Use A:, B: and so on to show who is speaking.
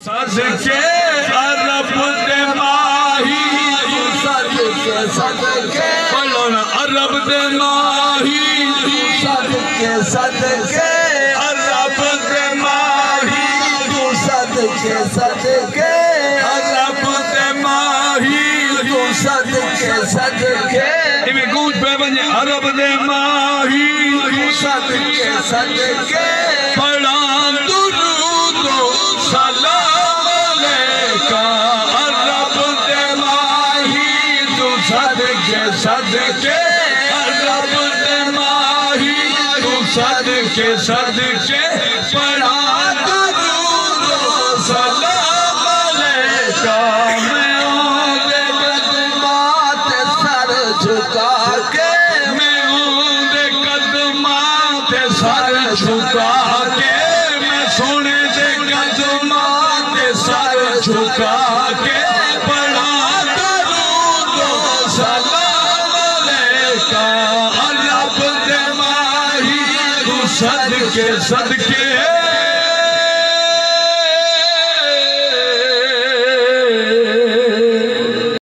A: सदके अरब दे माही,
B: सदके सदके
A: बोलो ना अरब दे माही,
B: सदके सदके
A: अरब दे माही,
B: सदके सदके
A: अरब दे माही,
B: सदके सदके
A: इमें गूंज पे बने अरब दे माही,
B: सदके सदके
A: बड़ा दुरूद सलाम अलैका अरब दे माही, तू सदके सदके अरब दे माही, तू सदके सदके बड़ा दुरूद सलाम अलैका। मैं ओंदे
B: बात सर झुका के
A: मैं ओंदे कदमां ते सर झुका के, मैं सोने दे कदमां ते सर झुका के पढ़ा दरूद सलाम अलैका अरब दे माही, तू सदके सदके